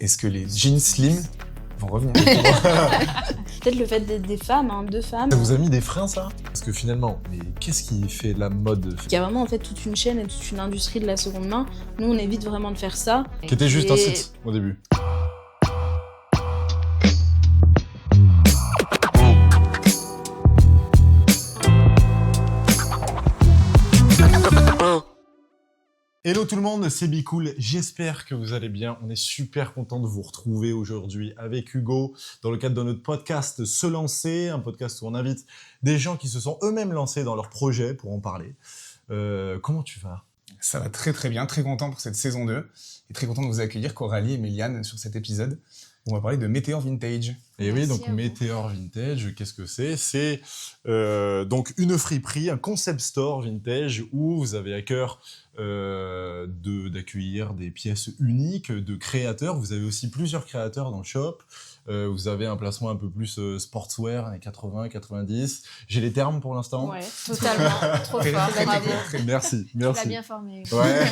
est-ce que les jeans slim vont revenir? Peut-être le fait d'être des femmes, hein, 2 femmes. Ça vous a mis des freins, ça? Parce que finalement, mais qu'est-ce qui fait la mode? Il y a vraiment en fait toute une chaîne et toute une industrie de la seconde main. Nous, on évite vraiment de faire ça. Qui était juste un site au début. Hello tout le monde, c'est Bicool, j'espère que vous allez bien. On est super content de vous retrouver aujourd'hui avec Hugo dans le cadre de notre podcast Se Lancer, un podcast où on invite des gens qui se sont eux-mêmes lancés dans leur projet pour en parler. Comment tu vas? Ça va très très bien, très content pour cette saison 2 et très content de vous accueillir Coralie et Méliane sur cet épisode où on va parler de Météor Vintage. Et oui, donc Météor Vintage, qu'est-ce que c'est? C'est donc une friperie, un concept store vintage où vous avez à cœur d'accueillir des pièces uniques de créateurs. Vous avez aussi plusieurs créateurs dans le shop. Vous avez un placement un peu plus sportswear, années 80, 90. J'ai les termes pour l'instant. Ouais, totalement. Trop fort. Bravo. Merci. Tu l'as bien formé. Ouais.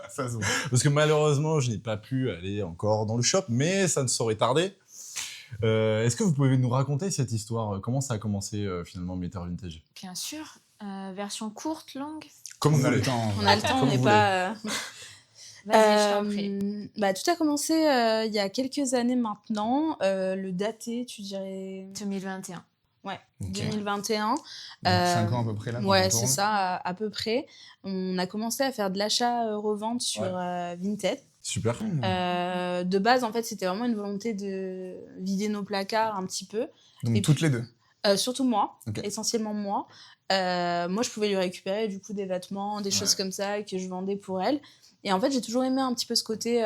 Ça se voit. Parce que malheureusement, je n'ai pas pu aller encore dans le shop, mais ça ne saurait tarder. Est-ce que vous pouvez nous raconter cette histoire? Comment ça a commencé finalement Météor Vintage? Bien sûr. Version courte, longue. Comme On vous a voulez. le temps. On a le temps, on n'est pas... Vas-y, je t'en prie. Tout a commencé il y a quelques années maintenant. Le daté, tu dirais... 2021. Ouais, Ok. 2021. 5 ans à peu près là. quand Ouais, on c'est tourne. ça, à peu près. On a commencé à faire de l'achat-revente sur Vinted. Super. De base, en fait, c'était vraiment une volonté de vider nos placards un petit peu. Donc Et toutes les deux. Surtout moi, Ok. essentiellement moi. Moi, je pouvais lui récupérer du coup des vêtements, des choses comme ça que je vendais pour elle. Et en fait, j'ai toujours aimé un petit peu ce côté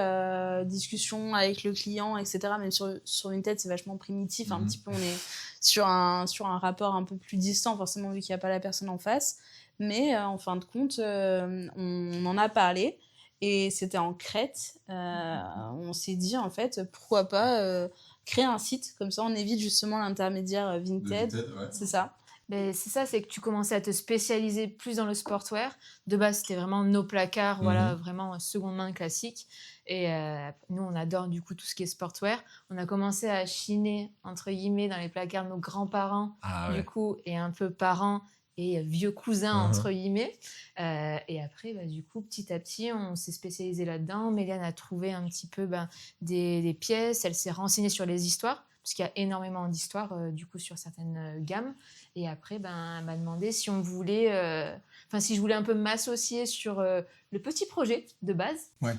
discussion avec le client, etc. Même sur Vinted, c'est vachement primitif. Un petit peu, on est sur un rapport un peu plus distant, forcément, vu qu'il n'y a pas la personne en face. Mais en fin de compte, on en a parlé. Et c'était en Crète. On s'est dit, en fait, pourquoi pas créer un site. Comme ça, on évite justement l'intermédiaire Vinted. C'est ça. Ben, c'est ça, c'est que tu commençais à te spécialiser plus dans le sportswear. De base, c'était vraiment nos placards, voilà, vraiment seconde main classique. Et nous, on adore du coup tout ce qui est sportswear. On a commencé à chiner, entre guillemets, dans les placards de nos grands-parents, du coup, et un peu parents et vieux cousins, entre guillemets. Et après, du coup, petit à petit, on s'est spécialisé là-dedans. Méliane a trouvé un petit peu des pièces. Elle s'est renseignée sur les histoires, parce qu'il y a énormément d'histoires, du coup, sur certaines gammes. Et après, elle m'a demandé si on voulait... si je voulais un peu m'associer sur le petit projet de base. Ouais.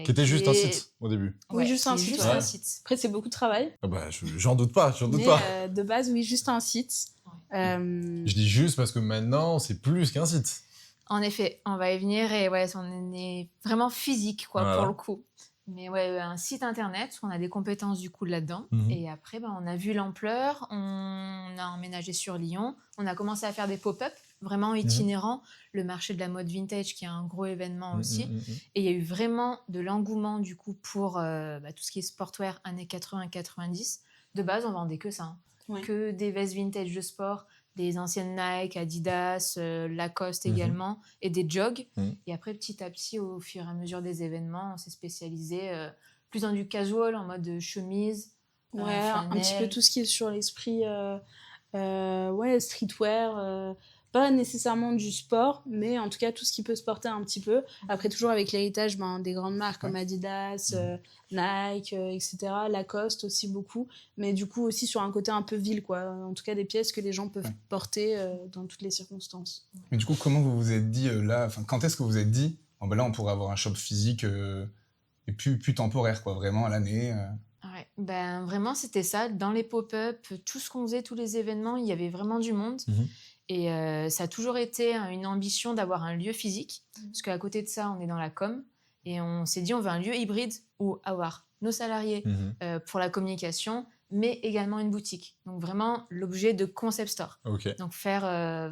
Qui était juste un site au début. Oui, juste un qui est site, juste ouais. un site. Après, c'est beaucoup de travail. Ah bah, j'en doute pas, Mais de base, oui, juste un site. Je dis juste parce que maintenant, c'est plus qu'un site. En effet, on va y venir et on est vraiment physique, quoi, Voilà. pour le coup. Mais un site internet, on a des compétences du coup là-dedans. Et après, on a vu l'ampleur, on a emménagé sur Lyon, on a commencé à faire des pop-up vraiment itinérants, le marché de la mode vintage qui est un gros événement aussi. Et il y a eu vraiment de l'engouement du coup pour tout ce qui est sportwear années 80-90. De base, on vendait que ça, hein. Ouais. Que des vestes vintage de sport, des anciennes Nike, Adidas, Lacoste également, et des jogs. Et après, petit à petit, au fur et à mesure des événements, on s'est spécialisé plus dans du casual, en mode chemise, Ouais, un petit peu tout ce qui est sur l'esprit streetwear. Pas nécessairement du sport, mais en tout cas tout ce qui peut se porter un petit peu. Après, toujours avec l'héritage des grandes marques comme Adidas, Nike, etc. Lacoste aussi beaucoup. Mais du coup aussi sur un côté un peu ville, quoi. En tout cas des pièces que les gens peuvent porter dans toutes les circonstances. Mais du coup, comment vous vous êtes dit quand est-ce que vous vous êtes dit là, on pourrait avoir un shop physique et plus temporaire, quoi, vraiment à l'année Ouais, vraiment, c'était ça. Dans les pop-up, tout ce qu'on faisait, tous les événements, il y avait vraiment du monde. Et ça a toujours été une ambition d'avoir un lieu physique, parce qu'à côté de ça, on est dans la com, et on s'est dit on veut un lieu hybride où avoir nos salariés pour la communication, mais également une boutique. Donc vraiment l'objet de concept store. Donc faire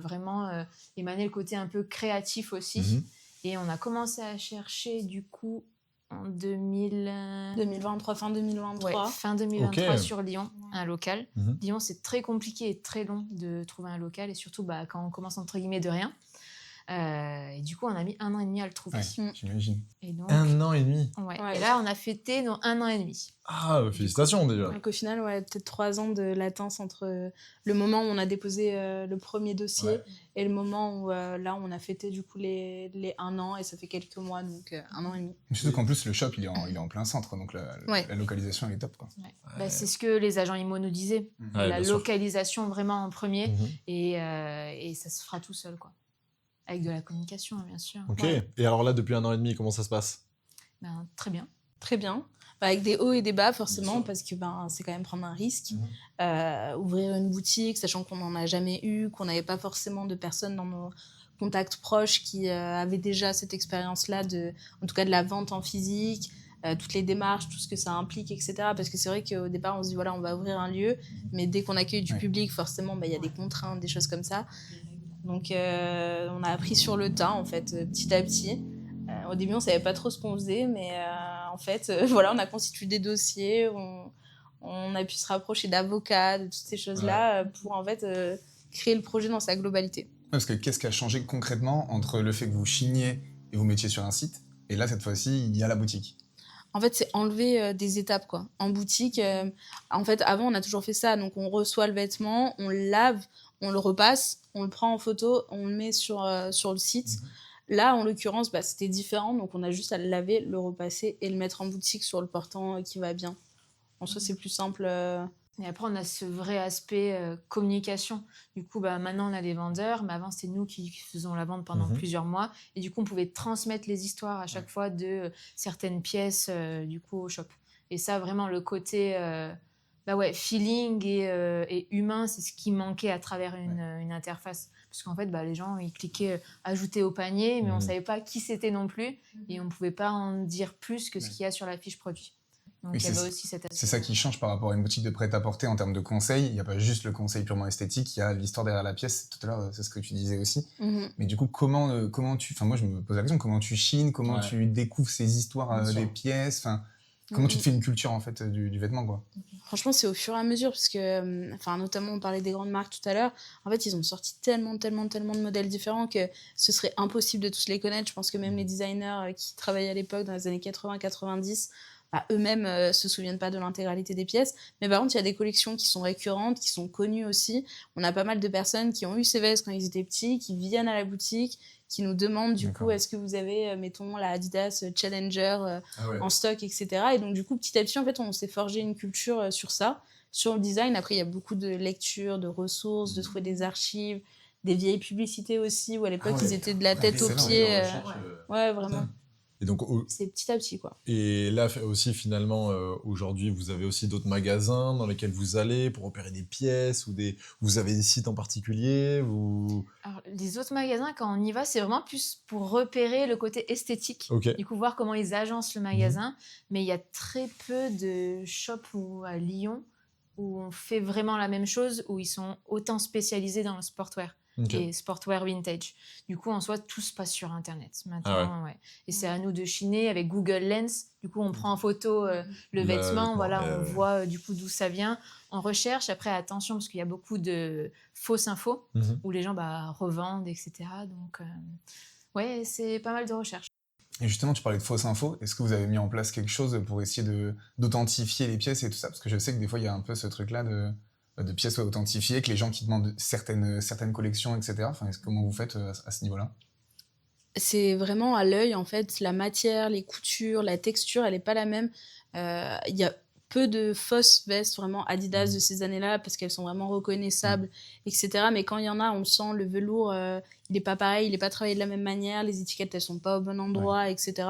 vraiment émaner le côté un peu créatif aussi. Et on a commencé à chercher du coup en 2023, fin 2023. Ouais, fin 2023 sur Lyon, un local. Lyon, c'est très compliqué et très long de trouver un local, et surtout quand on commence entre guillemets de rien. Et du coup, on a mis 1 an et demi à le trouver. Ouais, j'imagine. Et donc, 1 an et demi. ouais. Ouais. Et là, on a fêté nos 1 an et demi. Ah, félicitations déjà. Donc au final, peut-être 3 ans de latence entre le moment où on a déposé le premier dossier Ouais. et le moment où là, on a fêté du coup les 1 an et ça fait quelques mois, donc 1 an et demi. Surtout qu'en plus, le shop, il est en plein centre, donc Ouais. la localisation, elle est top, quoi. Ouais. Bah, c'est ce que les agents IMO nous disaient. Ouais, La bien sûr. localisation vraiment en premier. Mhm. Et ça se fera tout seul, quoi. Avec de la communication, bien sûr. Ok. Ouais. Et alors là, depuis 1 an et demi, comment ça se passe? Ben, très bien. Très bien. Avec des hauts et des bas, Bien forcément, sûr. parce que c'est quand même prendre un risque. Mhm. Ouvrir une boutique, sachant qu'on n'en a jamais eu, qu'on n'avait pas forcément de personnes dans nos contacts proches qui avaient déjà cette expérience-là, en tout cas de la vente en physique, toutes les démarches, tout ce que ça implique, etc. Parce que c'est vrai qu'au départ, on se dit, voilà, on va ouvrir un lieu, mais dès qu'on accueille du Ouais. public, forcément, il y a des contraintes, des choses comme ça. Donc, on a appris sur le tas, en fait, petit à petit. Au début, on savait pas trop ce qu'on faisait, mais en fait, voilà, on a constitué des dossiers, on a pu se rapprocher d'avocats, de toutes ces choses-là, pour en fait créer le projet dans sa globalité. Ouais, parce que qu'est-ce qui a changé concrètement entre le fait que vous chigniez et vous mettiez sur un site, et là, cette fois-ci, il y a la boutique? En fait, c'est enlever des étapes, quoi. En boutique, en fait, avant, on a toujours fait ça. Donc, on reçoit le vêtement, on le lave, on le repasse, on le prend en photo, on le met sur le site. Là, en l'occurrence, c'était différent. Donc, on a juste à le laver, le repasser et le mettre en boutique sur le portant qui va bien. En soi, c'est plus simple. Et après, on a ce vrai aspect communication. Du coup, maintenant, on a les vendeurs, mais avant, c'était nous qui faisons la vente pendant plusieurs mois. Et du coup, on pouvait transmettre les histoires à chaque fois de certaines pièces du coup, au shop. Et ça, vraiment, le côté feeling et humain, c'est ce qui manquait à travers une interface. Parce qu'en fait, les gens, ils cliquaient ajouter au panier, mais on ne savait pas qui c'était non plus. Et on ne pouvait pas en dire plus que ce qu'il y a sur la fiche produit. Donc, Oui, il y avait aussi cet aspect. c'est ça qui change par rapport à une boutique de prêt-à-porter en termes de conseils. Il n'y a pas juste le conseil purement esthétique, il y a l'histoire derrière la pièce. Tout à l'heure, c'est ce que tu disais aussi. Mais du coup, comment tu... Enfin, moi, je me pose la question, comment tu chines, comment tu découvres ces histoires des pièces, enfin, comment tu te fais une culture, en fait, du vêtement, quoi. Franchement, c'est au fur et à mesure, parce que, notamment, on parlait des grandes marques tout à l'heure. En fait, ils ont sorti tellement de modèles différents que ce serait impossible de tous les connaître. Je pense que même les designers qui travaillaient à l'époque, dans les années 80-90, eux-mêmes se souviennent pas de l'intégralité des pièces. Mais par contre, il y a des collections qui sont récurrentes, qui sont connues aussi. On a pas mal de personnes qui ont eu ces vestes quand ils étaient petits, qui viennent à la boutique, qui nous demandent du coup, est-ce que vous avez, mettons, la Adidas Challenger en stock, etc. Et donc, du coup, petit à petit, en fait, on s'est forgé une culture sur ça, sur le design. Après, il y a beaucoup de lectures, de ressources, de trouver des archives, des vieilles publicités aussi, où à l'époque, ils étaient de la tête aux pieds. Ouais, vraiment. Et donc, c'est petit à petit, quoi. Et là aussi, finalement, aujourd'hui, vous avez aussi d'autres magasins dans lesquels vous allez pour opérer des pièces ou vous avez des sites en particulier Alors, les autres magasins, quand on y va, c'est vraiment plus pour repérer le côté esthétique. Ok. Du coup, voir comment ils agencent le magasin. Mais il y a très peu de shops à Lyon où on fait vraiment la même chose, où ils sont autant spécialisés dans le sportwear. Et sportwear vintage. Du coup, en soi, tout se passe sur Internet maintenant. Et c'est à nous de chiner avec Google Lens. Du coup, on prend en photo le vêtement, on voit du coup d'où ça vient. On recherche. Après, attention, parce qu'il y a beaucoup de fausses infos où les gens revendent, etc. Donc, c'est pas mal de recherche. Et justement, tu parlais de fausses infos. Est-ce que vous avez mis en place quelque chose pour essayer d'authentifier les pièces et tout ça? Parce que je sais que des fois, il y a un peu ce truc-là de pièces authentifiées, que les gens qui demandent certaines collections, etc. Enfin, comment vous faites à ce niveau-là? C'est vraiment à l'œil, en fait. La matière, les coutures, la texture, elle n'est pas la même. Il y a peu de fausses vestes vraiment Adidas de ces années-là, parce qu'elles sont vraiment reconnaissables, etc. Mais quand il y en a, on le sent, le velours, il n'est pas pareil, il n'est pas travaillé de la même manière, les étiquettes, elles ne sont pas au bon endroit, etc.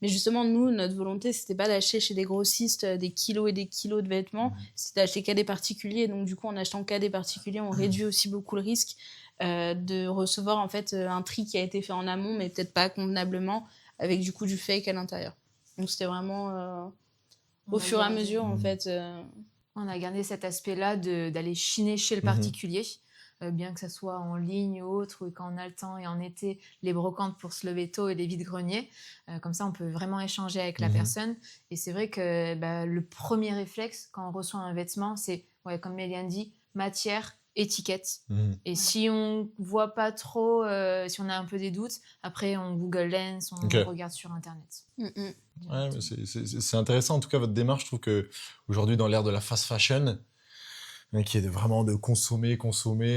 Mais justement, nous, notre volonté, c'était pas d'acheter chez des grossistes des kilos et des kilos de vêtements, c'était d'acheter qu'à des particuliers. Donc, du coup, en achetant qu'à des particuliers, on réduit aussi beaucoup le risque de recevoir en fait un tri qui a été fait en amont, mais peut-être pas convenablement, avec du coup du fake à l'intérieur. Donc, c'était vraiment au fur et à mesure, en fait. On a gardé cet aspect-là d'aller chiner chez le particulier. Bien que ça soit en ligne ou autre, ou quand on a le temps et en été, les brocantes pour se lever tôt et les vides-greniers. Comme ça, on peut vraiment échanger avec la personne. Et c'est vrai que le premier réflexe quand on reçoit un vêtement, c'est, comme Méliane dit, matière, étiquette. Et si on voit pas trop, si on a un peu des doutes, après on Google Lens, on regarde sur Internet. Ouais, mais c'est intéressant en tout cas votre démarche. Je trouve que aujourd'hui dans l'ère de la fast fashion, qui est vraiment de consommer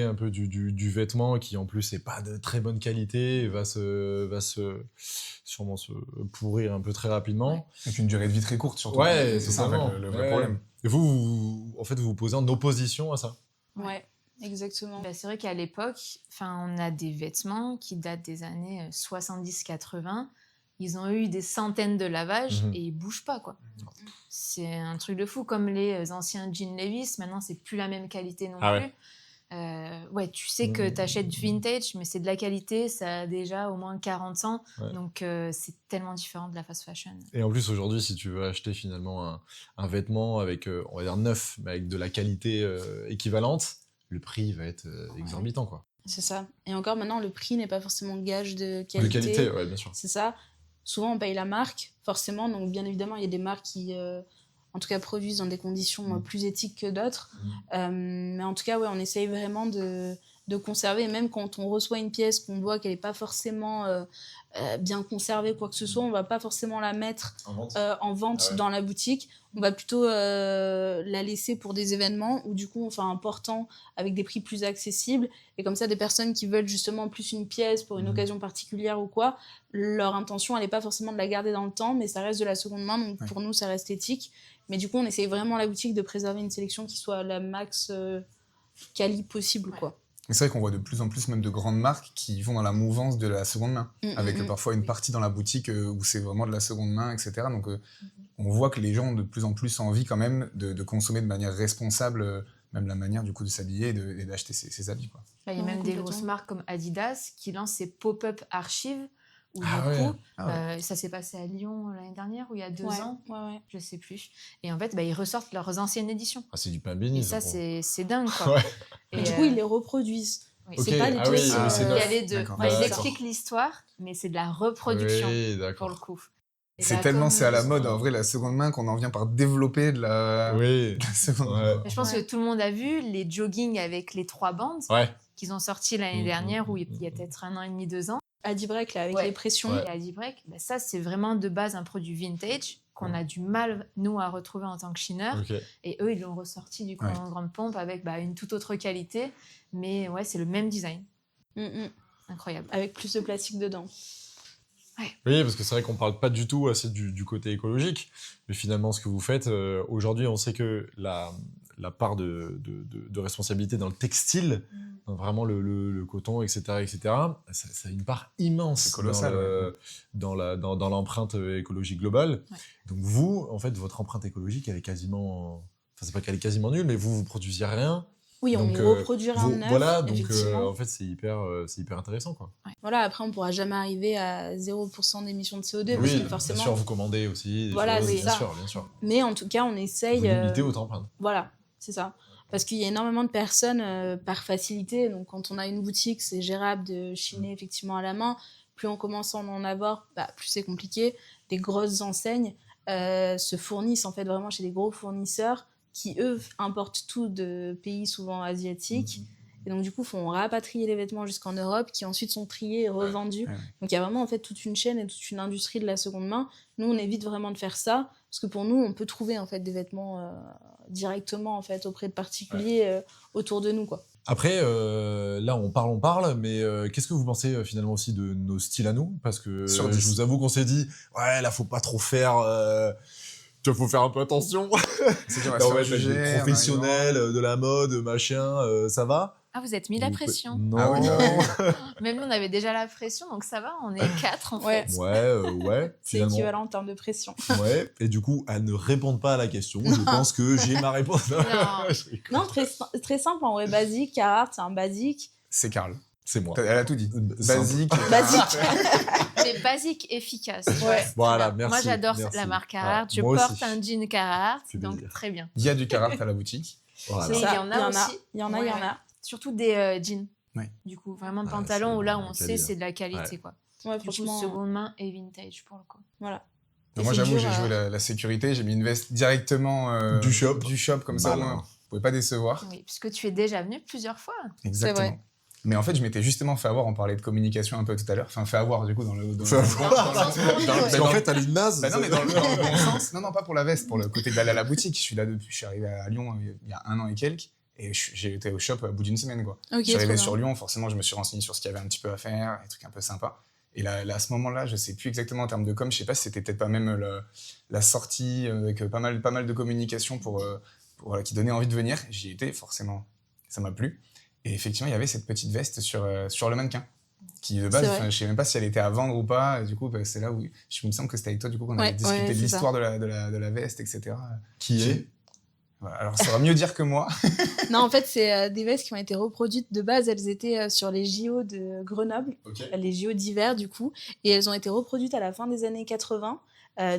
un peu du vêtement qui en plus n'est pas de très bonne qualité, va sûrement se pourrir un peu très rapidement. Avec une durée de vie très courte surtout. Ouais, c'est ça en fait, le vrai problème. Et vous vous posez en opposition à ça. Ouais. Exactement. C'est vrai qu'à l'époque, on a des vêtements qui datent des années 70-80. Ils ont eu des centaines de lavages et ils bougent pas, quoi. C'est un truc de fou. Comme les anciens jeans Levi's, maintenant, c'est plus la même qualité non plus. Ouais, tu sais que tu achètes vintage, mais c'est de la qualité, ça a déjà au moins 40 ans. Donc, c'est tellement différent de la fast fashion. Et en plus, aujourd'hui, si tu veux acheter finalement un vêtement avec, on va dire neuf, mais avec de la qualité équivalente, le prix va être exorbitant, quoi. C'est ça. Et encore maintenant, le prix n'est pas forcément gage de qualité. De qualité, ouais, bien sûr. C'est ça. Souvent, on paye la marque, forcément. Donc, bien évidemment, il y a des marques qui, en tout cas, produisent dans des conditions plus éthiques que d'autres. Mais en tout cas, ouais, on essaye vraiment de conserver. Et même quand on reçoit une pièce qu'on voit qu'elle n'est pas forcément bien conservée, quoi que ce soit, on ne va pas forcément la mettre en vente dans la boutique. On va plutôt la laisser pour des événements où du coup on fait un portant avec des prix plus accessibles, et comme ça des personnes qui veulent justement plus une pièce pour une occasion particulière ou quoi, leur intention elle n'est pas forcément de la garder dans le temps, mais ça reste de la seconde main, donc pour nous ça reste éthique. Mais du coup on essaye vraiment à la boutique de préserver une sélection qui soit la max quali possible, quoi. C'est vrai qu'on voit de plus en plus même de grandes marques qui vont dans la mouvance de la seconde main, avec parfois une partie dans la boutique où c'est vraiment de la seconde main, etc. Donc on voit que les gens ont de plus en plus envie quand même de consommer de manière responsable, même la manière du coup de s'habiller et d'acheter ses habits, quoi. Il y a même des grosses marques comme Adidas qui lancent ces pop-up archives. Où ça s'est passé à Lyon l'année dernière ou il y a 2 ans, je sais plus. Et en fait, ils ressortent leurs anciennes éditions. Ah, c'est du pain béni. Et ça, c'est dingue, quoi. Et du coup, ils les reproduisent. C'est pas les deux. il y a les deux. Ils expliquent l'histoire, mais c'est de la reproduction pour le coup. C'est tellement c'est à la mode en vrai la seconde main qu'on en vient par développer de la seconde main. Je pense que tout le monde a vu les jogging avec les 3 bandes qu'ils ont sortis l'année dernière, ou il y a peut-être 1 an et demi, 2 ans. Adibreak là avec les pressions. Et Adibreak, ça c'est vraiment de base un produit vintage qu'on a du mal nous à retrouver en tant que chineur. Et eux ils l'ont ressorti du coup en grande pompe avec une toute autre qualité, mais c'est le même design. Incroyable. Avec plus de plastique dedans. Oui, parce que c'est vrai qu'on parle pas du tout assez du côté écologique, mais finalement ce que vous faites aujourd'hui, on sait que la part de responsabilité dans le textile, dans vraiment le coton, etc., ça a une part immense dans l'empreinte écologique globale. Donc vous, en fait, votre empreinte écologique, elle est quasiment... Enfin, c'est pas qu'elle est quasiment nulle, mais vous produisiez rien. Oui, on reproduira un œuf. Voilà, donc en fait, c'est hyper intéressant, quoi. Voilà, après, on pourra jamais arriver à 0% d'émissions de CO2. Oui, parce que forcément... bien sûr, vous commandez aussi. Voilà, choses, c'est ça. Bien sûr. Mais en tout cas, on essaye... Vous limitez votre empreinte. Voilà, c'est ça. Parce qu'il y a énormément de personnes, par facilité, donc quand on a une boutique, c'est gérable de chiner effectivement à la main. Plus on commence à en avoir, plus c'est compliqué. Des grosses enseignes se fournissent en fait vraiment chez des gros fournisseurs qui, eux, importent tout de pays souvent asiatiques. Et donc, du coup, font rapatrier les vêtements jusqu'en Europe, qui ensuite sont triés et revendus. Donc, il y a vraiment en fait toute une chaîne et toute une industrie de la seconde main. Nous, on évite vraiment de faire ça, parce que pour nous, on peut trouver en fait des vêtements directement en fait auprès de particuliers autour de nous, quoi. Après, là, on parle, mais qu'est-ce que vous pensez finalement aussi de nos styles à nous ? Parce que je vous avoue qu'on s'est dit, là, faut pas trop faire... Il faut faire un peu attention. On va être des professionnels de la mode, machin, ça va ? Ah, vous êtes mis la pression. Non. Même nous, on avait déjà la pression, donc ça va, on est 4 en fait. Ouais. C'est équivalent en termes de pression. Ouais, et du coup, à ne répondre pas à la question, je pense que j'ai ma réponse. Non, très simple, en vrai, basique. Carhartt, c'est un basique. C'est Karl. C'est moi. Elle a tout dit. Basique. Mais basique, efficace. Voilà, merci. Moi, j'adore la marque Carhartt. Je porte un jean Carhartt, donc très bien. Il y a du Carhartt à la boutique. Voilà. Il y en a aussi. Il y en a. Surtout des jeans. Du coup, vraiment pantalons où là, on sait c'est de la qualité, quoi. Ouais, du coup, seconde main et vintage pour le coup. Voilà. Moi, j'avoue, j'ai joué la sécurité. J'ai mis une veste directement du shop comme ça. pouvais pas décevoir. Oui, puisque tu es déjà venu plusieurs fois. Exactement. vrai. Mais en fait, je m'étais justement fait avoir, on parlait de communication un peu tout à l'heure, enfin fait avoir du coup dans le... Fait avoir. Parce qu'en fait, elle est naze. Bah non, mais dans le bon sens. Non, pas pour la veste, pour le côté d'aller à la boutique. Je suis arrivé à Lyon il y a 1 an et quelques, et j'ai été au shop au bout d'une semaine, quoi. Ok, Je suis arrivé trop sur bien. Lyon, forcément, je me suis renseigné sur ce qu'il y avait un petit peu à faire, des trucs un peu sympas. Et là, à ce moment-là, je sais plus exactement en termes de com, je sais pas si c'était peut-être pas même la sortie avec pas mal de communication voilà, qui donnait envie de venir. J'y étais, forcément, ça m'a plu. Et effectivement, il y avait cette petite veste sur le mannequin, qui de base, je sais même pas si elle était à vendre ou pas. Et du coup, c'est là où je me semble que c'était avec toi du coup qu'on avait discuté de l'histoire de la veste, etc. Qui est Voilà. Alors, ça va mieux dire que moi. Non, en fait, c'est des vestes qui ont été reproduites de base. Elles étaient sur les JO de Grenoble, les JO d'hiver, du coup. Et elles ont été reproduites à la fin des années 80.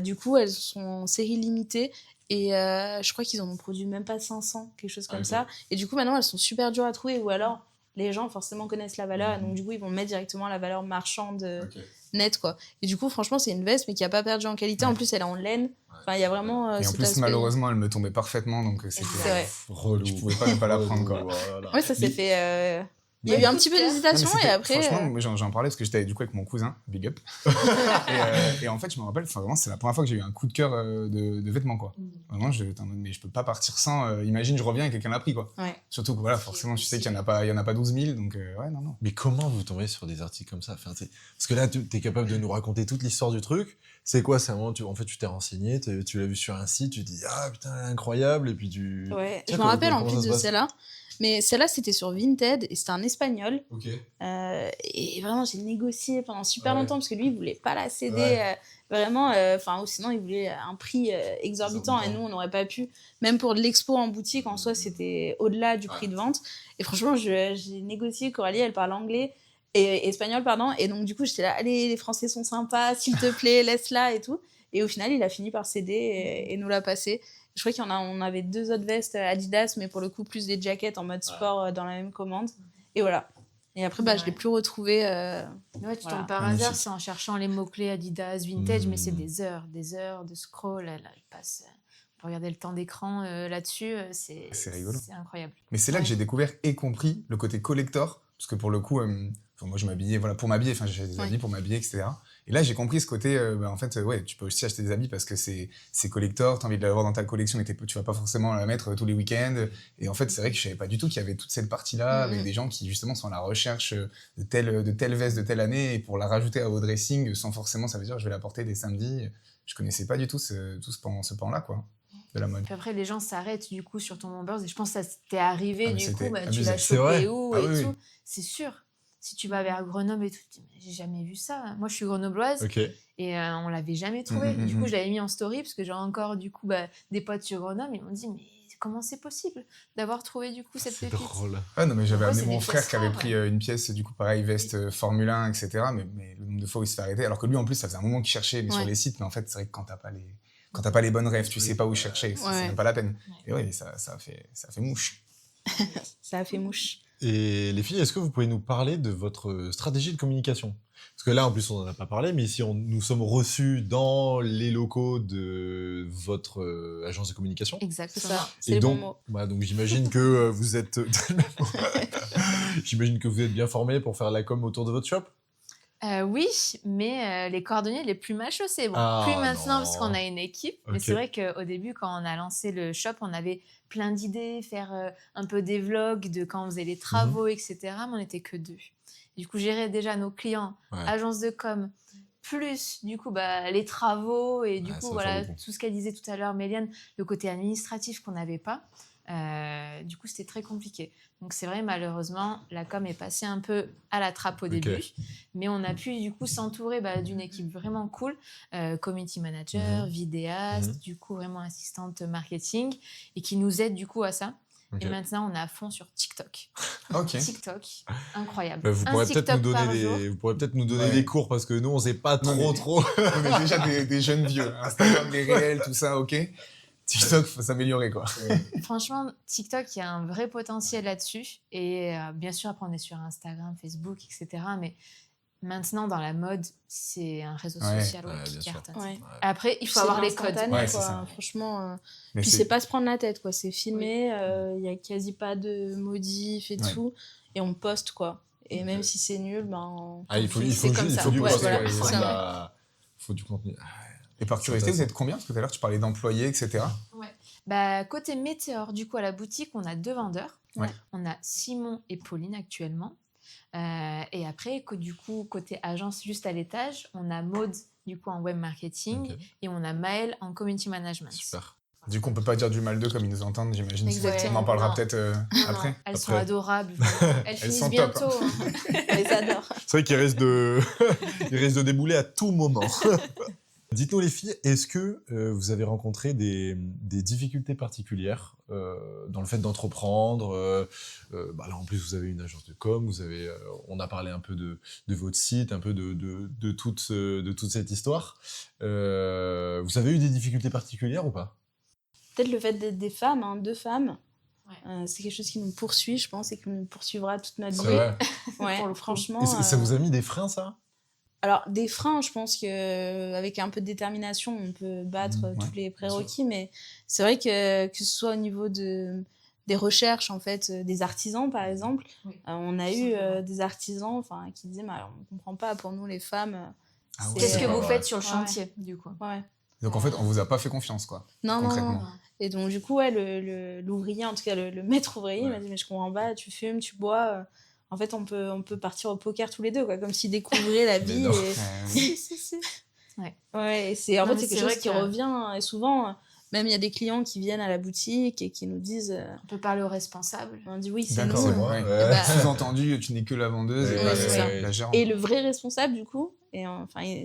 Du coup, elles sont en série limitée. Et je crois qu'ils en ont produit même pas 500, quelque chose comme ça. Et du coup, maintenant, elles sont super dures à trouver. Ou alors, les gens, forcément, connaissent la valeur. Et donc, du coup, ils vont mettre directement la valeur marchande nette, quoi. Et du coup, franchement, c'est une veste, mais qui a pas perdu en qualité. En plus, elle est en laine. Enfin, il y a vraiment Et en cet plus, aspect. malheureusement, elle me tombait parfaitement. Donc, c'était vrai. relou. Je pouvais pas ne pas la prendre, quoi. Ouais, ça s'est fait... Il y a eu un petit peu d'hésitation et après... Franchement, moi, j'en parlais parce que j'étais du coup avec mon cousin, big up. et en fait, je me rappelle, vraiment, c'est la première fois que j'ai eu un coup de cœur de vêtements, quoi. Vraiment, mais je peux pas partir sans. Imagine, je reviens et quelqu'un l'a pris, quoi. Ouais. Surtout que voilà, forcément, tu sais qu'il y en a pas 12 000, donc ouais, non. Mais comment vous tombez sur des articles comme ça? Enfin, parce que là, tu es capable de nous raconter toute l'histoire du truc. C'est quoi? C'est un moment, en fait, tu t'es renseigné, tu l'as vu sur un site, tu te dis ah putain, incroyable, et puis tu. Ouais, Tiens, je me rappelle en comment plus ça se de passe celle-là. Mais celle-là, c'était sur Vinted et c'était un espagnol. Ok. Et vraiment, j'ai négocié pendant super Ouais. longtemps parce que lui, il voulait pas la céder. Ouais. Vraiment, ou sinon, il voulait un prix exorbitant et nous, on n'aurait pas pu. Même pour de l'expo en boutique, en soi, c'était au-delà du prix de vente. Et franchement, j'ai négocié. Coralie, elle parle anglais et espagnol, pardon. Et donc, du coup, j'étais là, allez, les Français sont sympas, s'il te plaît, laisse-la et tout. Et au final, il a fini par céder et nous l'a passé. Je crois on avait 2 autres vestes Adidas, mais pour le coup, plus des jackets en mode sport dans la même commande. Et voilà. Et après, je l'ai plus retrouvé. Ouais, tu tombes par Magnifique. hasard, c'est en cherchant les mots-clés Adidas, vintage, mais c'est des heures de scroll. Là, il passe. Pour regarder le temps d'écran là-dessus, c'est rigolo. C'est incroyable. Mais c'est là que j'ai découvert et compris le côté collector, parce que pour le coup, moi je m'habillais pour m'habiller, j'ai des habits pour m'habiller, etc. Et là j'ai compris ce côté, en fait, tu peux aussi acheter des habits parce que c'est collector, t'as envie de l'avoir dans ta collection, mais tu vas pas forcément la mettre tous les week-ends. Et en fait, c'est vrai que je savais pas du tout qu'il y avait toute cette partie-là, avec des gens qui justement sont à la recherche de telle veste de telle année, et pour la rajouter à vos dressings, sans forcément, ça veut dire je vais la porter des samedis. Je connaissais pas du tout ce pan-là, quoi. De la mode. Puis après, les gens s'arrêtent du coup sur ton Bombers et je pense que ça t'est arrivé du coup, tu abusé. l'as C'est vrai. chopé où Ah et oui, tout. oui. C'est sûr. Si tu vas vers Grenoble et tout, tu te dis, mais j'ai jamais vu ça. Moi, je suis grenobloise Ok. et on l'avait jamais trouvé. Du coup, je l'avais mis en story parce que j'ai encore du coup des potes sur Grenoble. Ils m'ont dit, mais comment c'est possible d'avoir trouvé du coup cette C'est pépite? drôle. Ah non, mais j'avais Ouais, amené c'est mon des frère pièces qui avait rares, pris une pièce, du coup, pareil, veste Formule 1, etc. Mais le nombre de fois où il se fait arrêter, alors que lui, en plus, ça faisait un moment qu'il cherchait sur les sites, mais en fait, c'est vrai que quand t'as pas les bonnes rêves, tu sais pas où chercher, c'est même pas la peine. Et ouais, ça a fait mouche. Ça a fait mouche. Et les filles, est-ce que vous pouvez nous parler de votre stratégie de communication? Parce que là, en plus, on n'en a pas parlé, mais ici, nous sommes reçus dans les locaux de votre agence de communication. Exactement. C'est ça, c'est Et le donc, bon mot. voilà, donc j'imagine que vous êtes... j'imagine que vous êtes bien formés pour faire la com autour de votre shop. Oui, mais les cordonniers les plus mal chaussés. Bon, Ah, plus maintenant non. parce qu'on a une équipe. Mais Ok. c'est vrai qu'au début, quand on a lancé le shop, on avait plein d'idées, faire un peu des vlogs de quand on faisait les travaux, etc. Mais on n'était que 2. Du coup, gérer déjà nos clients, agence de com, plus du coup les travaux et du coup, voilà, tout ce qu'elle disait tout à l'heure, Méliane, le côté administratif qu'on n'avait pas. Du coup, c'était très compliqué. Donc, c'est vrai, malheureusement, la com est passée un peu à la trappe au début. Mais on a pu, du coup, s'entourer d'une équipe vraiment cool. Community manager, vidéaste, du coup, vraiment assistante marketing et qui nous aide, du coup, à ça. Et maintenant, on est à fond sur TikTok. TikTok, incroyable. Vous pourrez peut-être nous donner des cours parce que nous, on ne sait pas trop. On est déjà des jeunes vieux. Instagram, les réels, tout ça, ok. TikTok, faut s'améliorer, quoi. Franchement, TikTok, il y a un vrai potentiel là-dessus. Et bien sûr, après, on est sur Instagram, Facebook, etc. Mais Maintenant, dans la mode, c'est un réseau Ouais. social Ouais, qui bien sûr. cartonne. Ouais. Après, il faut avoir les codes. Instantané, c'est quoi. ça. Franchement, Mais puis c'est pas se prendre la tête, quoi. C'est filmé, il y a quasi pas de modifs et Ouais. tout, et on poste, quoi. Et Ok. même si c'est nul, Il faut, C'est comme ça. du Ouais, post, voilà, ouais, c'est faut, ça. de la- faut du contenu. Et par curiosité, vous êtes combien? Parce que tout à l'heure, tu parlais d'employés, etc. Côté Météor, du coup, à la boutique, on a 2 vendeurs. Ouais. On a Simon et Pauline actuellement. Et après, du coup, côté agence, juste à l'étage, on a Maud, du coup, en web marketing, Ok. et on a Maëlle en community management. Super. Du coup, on peut pas dire du mal d'eux comme ils nous entendent, j'imagine. Exactement. On en parlera Non. peut-être Non, après. non, elles sont Après. adorables. Vraiment. Elles finissent sont top, bientôt. hein. On les adore. C'est vrai qu'il risque de... il risque de débouler à tout moment. Dites-nous les filles, est-ce que vous avez rencontré des difficultés particulières dans le fait d'entreprendre là en plus vous avez une agence de com, vous avez, on a parlé un peu de votre site, un peu de toute cette histoire. Vous avez eu des difficultés particulières ou pas? Peut-être le fait d'être des femmes, 2 femmes, Ouais. c'est quelque chose qui nous poursuit, je pense, et qui nous poursuivra toute notre C'est vie. vrai. Ouais, Pour le coup. franchement. Et ça vous a mis des freins, ça? Alors, des freins, je pense qu'avec un peu de détermination, on peut battre Ouais, tous les prérequis, mais c'est vrai que ce soit au niveau des recherches, en fait, des artisans, par exemple, Oui. on a eu des artisans qui disaient, mais alors, on ne comprend pas, pour nous, les femmes, Ah ouais. Qu'est-ce que vous Ouais. faites sur le Ouais. chantier, du coup? ouais. Donc en fait, on vous a pas fait confiance, quoi. Non, non, Concrètement. non. Et donc, du coup, l'ouvrier, en tout cas, le maître ouvrier, il m'a dit, mais je comprends pas, tu fumes, tu bois. En fait, on peut partir au poker tous les deux, quoi, comme s'ils découvraient la vie. non. Si, si, si. Ouais. Ouais, et c'est Non, mais quelque c'est chose vrai qui que- revient. Et souvent, même il y a des clients qui viennent à la boutique et qui nous disent, On peut parler aux responsables. on dit oui, c'est D'accord, nous. c'est moi. Ouais. Ouais. Bah, Sous-entendu, tu n'es que la vendeuse et Ouais, pas c'est ça. la gérante. Et le vrai responsable, du coup,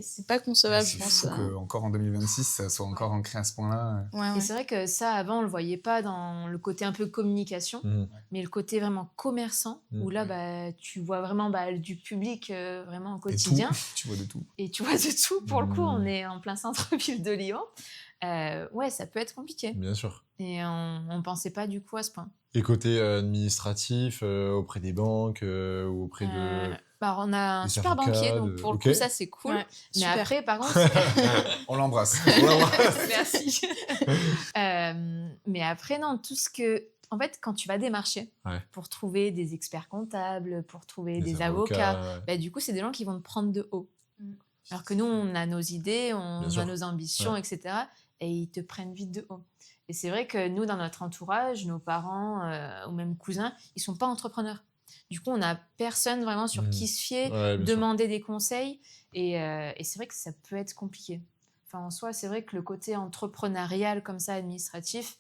c'est pas concevable, je C'est pense. fou qu'encore en 2026, ça soit encore ancré à ce point-là. Ouais, Et ouais. c'est vrai que ça, avant, on le voyait pas dans le côté un peu communication, Mhm. mais le côté vraiment commerçant, où là, tu vois vraiment du public vraiment au Et tout, quotidien. tu vois de tout. Et tu vois de tout. Pour le coup, Mhm. on est en plein centre-ville de Lyon. Ouais, ça peut être compliqué. Bien sûr. Et on pensait pas du coup à ce point. Et côté administratif, auprès des banques ou auprès de... On a un des super avocats, banquier, donc pour Ok. le coup, ça c'est cool. Ouais, Mais super. après, par contre, On l'embrasse. merci. Mais après, non, tout ce que. En fait, quand tu vas démarcher Ouais. pour trouver des experts comptables, pour trouver Des des avocats, ouais. du coup, c'est des gens qui vont te prendre de haut. Mm. Alors que nous, on a nos idées, on Bien sûr. a nos ambitions, etc. Et ils te prennent vite de haut. Et c'est vrai que nous, dans notre entourage, nos parents ou même cousins, ils sont pas entrepreneurs. Du coup, on n'a personne vraiment sur qui se fier, Ouais, bien sûr. demander des conseils. Et c'est vrai que ça peut être compliqué. Enfin, en soi, c'est vrai que le côté entrepreneurial comme ça, administratif,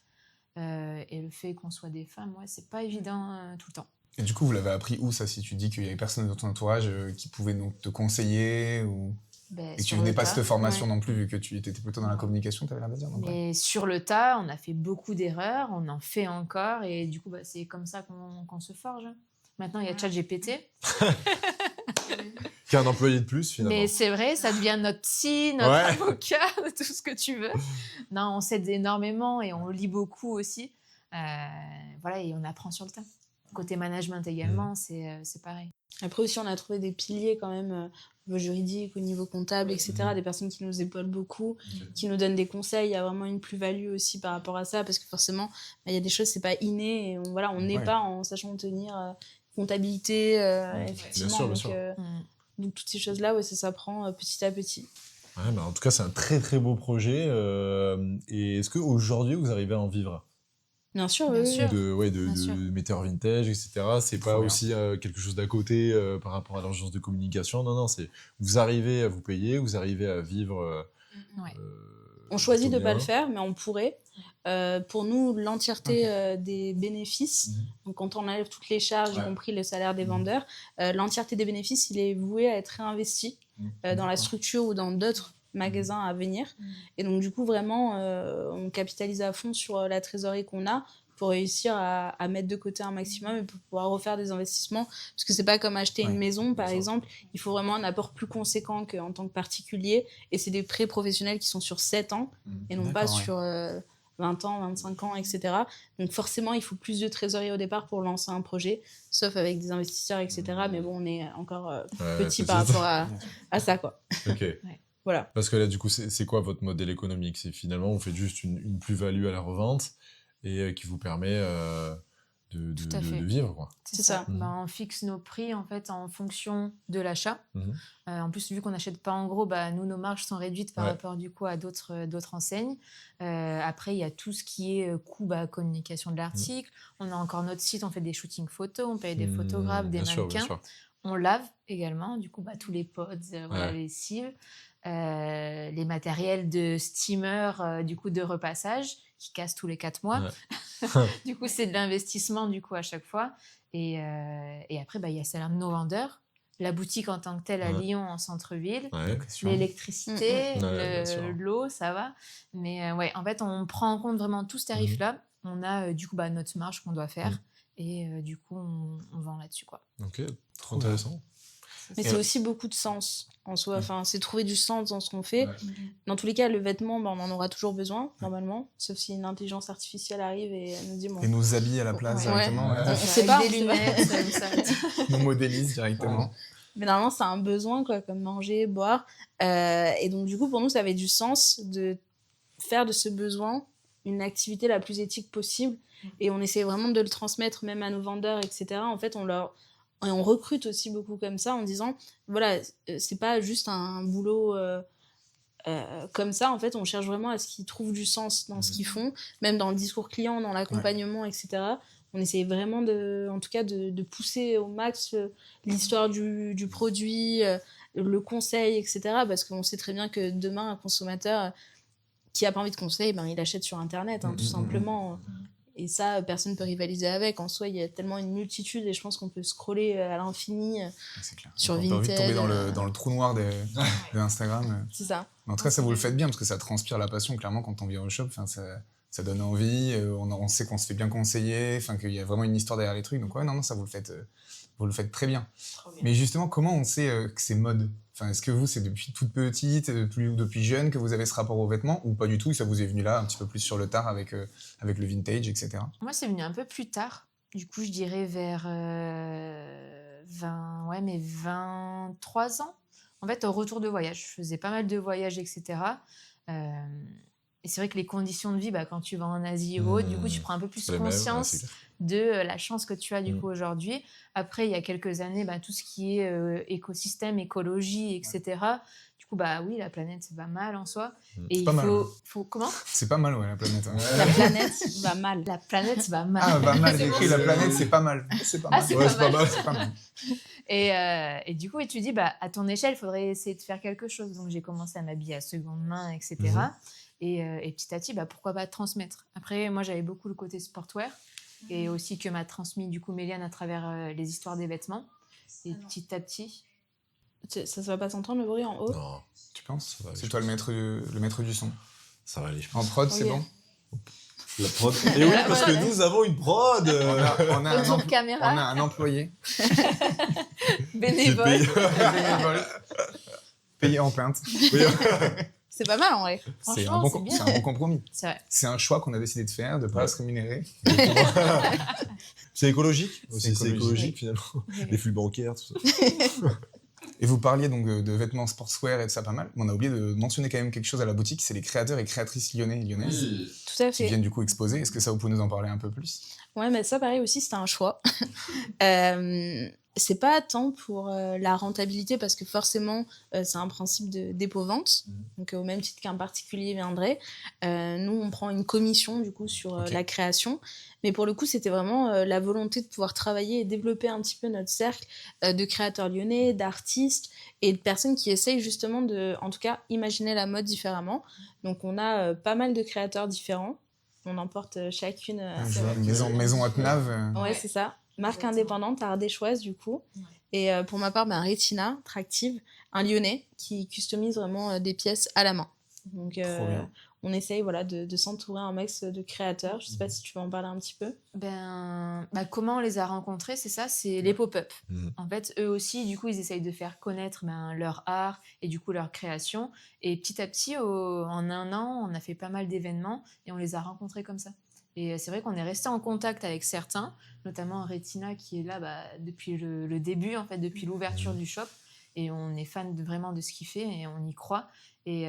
et le fait qu'on soit des femmes, ouais, c'est pas évident tout le temps. Et du coup, vous l'avez appris où, ça, si tu dis qu'il y avait personne dans ton entourage qui pouvait donc te conseiller ou... Et que tu Sur venais le pas de tas. cette formation non plus, vu que tu étais plutôt dans la communication, tu avais l'air de dire. Donc, ouais. Mais sur le tas, on a fait beaucoup d'erreurs, on en fait encore, et du coup, c'est comme ça qu'on se forge. Maintenant, il y a ChatGPT. Qui est un employé de plus, finalement. Mais c'est vrai, ça devient notre psy, notre Ouais. avocat, tout ce que tu veux. Non, on s'aide énormément et on lit beaucoup aussi. Voilà, et on apprend sur le tas. Côté management également, c'est pareil. Après aussi, on a trouvé des piliers quand même au niveau juridique, au niveau comptable, etc. Des personnes qui nous épaulent beaucoup, qui nous donnent des conseils. Il y a vraiment une plus-value aussi par rapport à ça, parce que forcément, il y a des choses, c'est pas inné. Et on n'est Ouais. pas en sachant tenir comptabilité, effectivement. Bien sûr. Donc toutes ces choses-là, ouais, ça s'apprend petit à petit. Ouais, en tout cas, c'est un très très beau projet. Et est-ce qu'aujourd'hui, vous arrivez à en vivre Bien sûr, Bien oui. sûr. de Bien sûr. Météor Vintage, etc. C'est pas Trop bien. aussi quelque chose d'à côté par rapport à l'agence de communication. Non, vous arrivez à vous payer, vous arrivez à vivre. Ouais. On choisit de plutôt pas bien. le faire, mais on pourrait. Pour nous, l'entièreté des bénéfices, donc quand on enlève toutes les charges, y compris le salaire des vendeurs, l'entièreté des bénéfices, il est voué à être réinvesti dans la structure ou dans d'autres magasins à venir. Et donc, du coup, vraiment, on capitalise à fond sur la trésorerie qu'on a pour réussir à mettre de côté un maximum et pour pouvoir refaire des investissements. Parce que c'est pas comme acheter une maison, par exemple. Il faut vraiment un apport plus conséquent qu'en tant que particulier. Et c'est des prêts professionnels qui sont sur 7 ans et non pas sur 20 ans, 25 ans, etc. Donc forcément, il faut plus de trésorerie au départ pour lancer un projet, sauf avec des investisseurs, etc. Mais bon, on est encore petit par rapport à ça, quoi. Ok. Ouais. Voilà. Parce que là, du coup, c'est quoi votre modèle économique? C'est finalement, vous faites juste une plus-value à la revente et qui vous permet de vivre, quoi. C'est ça. On fixe nos prix en fait en fonction de l'achat. En plus, vu qu'on n'achète pas en gros, nous, nos marges sont réduites par rapport du coup à d'autres enseignes. Après, il y a tout ce qui est coût, communication de l'article. On a encore notre site, on fait des shootings photos, on paye des photographes, des mannequins. On lave également, du coup, tous les pods, les cibles. Les matériels de steamer, du coup, de repassage qui cassent tous les 4 mois. Du coup, c'est de l'investissement du coup à chaque fois. Et après, il y a le salaire de nos vendeurs, la boutique en tant que telle à Lyon en centre-ville, l'électricité, l'eau, ça va. Mais en fait, on prend en compte vraiment tout ce tarif-là. On a du coup notre marge qu'on doit faire et du coup, on vend là-dessus, quoi. Ok, trop intéressant. Mais c'est aussi beaucoup de sens en soi. Enfin, c'est trouver du sens dans ce qu'on fait. Dans tous les cas, le vêtement, on en aura toujours besoin, normalement. Sauf si une intelligence artificielle arrive et nous dit... Et nous habille à la place directement. On sait pas. Des lunettes, nous modélise directement. Mais normalement, c'est un besoin, quoi, comme manger, boire. Et donc, du coup, pour nous, ça avait du sens de faire de ce besoin une activité la plus éthique possible. Et on essaie vraiment de le transmettre même à nos vendeurs, etc. En fait, on recrute aussi beaucoup comme ça en disant, voilà, c'est pas juste un boulot comme ça. En fait, on cherche vraiment à ce qu'ils trouvent du sens dans ce qu'ils font, même dans le discours client, dans l'accompagnement, etc. On essaie vraiment de pousser au max l'histoire du produit, le conseil, etc. Parce qu'on sait très bien que demain, un consommateur qui a pas envie de conseil, il achète sur Internet, tout simplement. Et ça, personne ne peut rivaliser avec. En soi, il y a tellement une multitude et je pense qu'on peut scroller à l'infini sur Vinted. On a envie de tomber dans le trou noir de Instagram. C'est ça. Mais en tout cas, ça vous le faites bien parce que ça transpire la passion. Clairement, quand on vient au shop, ça donne envie. On sait qu'on se fait bien conseiller, qu'il y a vraiment une histoire derrière les trucs. Donc ça vous le faites très bien. Mais justement, comment on sait que c'est mode ? Est-ce que vous, c'est depuis toute petite, depuis jeune que vous avez ce rapport aux vêtements ou pas du tout et ça vous est venu là un petit peu plus sur le tard avec le vintage, etc. Moi, c'est venu un peu plus tard. Du coup, je dirais vers 23 ans. En fait, au retour de voyage. Je faisais pas mal de voyages, etc. Et c'est vrai que les conditions de vie, quand tu vas en Asie ou autre, du coup, tu prends un peu plus conscience de la chance que tu as du coup aujourd'hui. Après, il y a quelques années, tout ce qui est écosystème, écologie, etc. Du coup, oui, la planète va mal en soi. Et il faut... Comment ? C'est pas mal, la planète. La planète va mal. La planète va mal. Ah, va mal, j'ai écrit la planète, c'est pas mal. C'est pas mal. C'est pas mal. Et du coup, tu dis, à ton échelle, il faudrait essayer de faire quelque chose. Donc, j'ai commencé à m'habiller à seconde main, etc. Et petit à petit, pourquoi pas transmettre. Après, moi, j'avais beaucoup le côté sportwear et aussi que m'a transmis du coup Méliane à travers les histoires des vêtements. Et petit à petit... Ça va pas s'entendre le bruit en haut ? Non. Tu penses ? C'est toi le maître du son. Ça va aller, je pense. En prod, c'est bon ? La prod. Et oui, parce que nous avons une prod. On a un employé. Bénévole. Payé en plainte. C'est pas mal en vrai. C'est un bon compromis. C'est vrai. C'est un choix qu'on a décidé de faire, de ne pas se rémunérer. C'est écologique. C'est écologique finalement. Les flux bancaires, tout ça. Et vous parliez donc de vêtements sportswear et de ça pas mal. On a oublié de mentionner quand même quelque chose à la boutique, c'est les créateurs et créatrices lyonnais et lyonnaises Tout à fait. Qui viennent du coup exposer. Est-ce que ça vous pouvez nous en parler un peu plus ? Ouais, mais ça pareil aussi, c'était un choix. C'est pas tant pour la rentabilité parce que forcément c'est un principe de dépôt-vente, donc au même titre qu'un particulier viendrait. Nous on prend une commission du coup sur la création, mais pour le coup c'était vraiment la volonté de pouvoir travailler et développer un petit peu notre cercle de créateurs lyonnais, d'artistes et de personnes qui essayent justement de, en tout cas, imaginer la mode différemment. Donc on a pas mal de créateurs différents. On en porte chacune. Maison Atnave. Ouais, c'est ça. Marque indépendante, ardéchoise du coup. Et pour ma part, Retina, Tractive, un Lyonnais qui customise vraiment des pièces à la main. Donc on essaye de s'entourer un max de créateurs. Je sais pas si tu veux en parler un petit peu. Comment on les a rencontrés, c'est ça, c'est les pop-up. En fait, eux aussi, du coup, ils essayent de faire connaître leur art et du coup leur création. Et petit à petit, en un an, on a fait pas mal d'événements et on les a rencontrés comme ça. Et c'est vrai qu'on est resté en contact avec certains, notamment Retina qui est là depuis le début, en fait, depuis l'ouverture du shop. Et on est fan vraiment de ce qu'il fait et on y croit. Et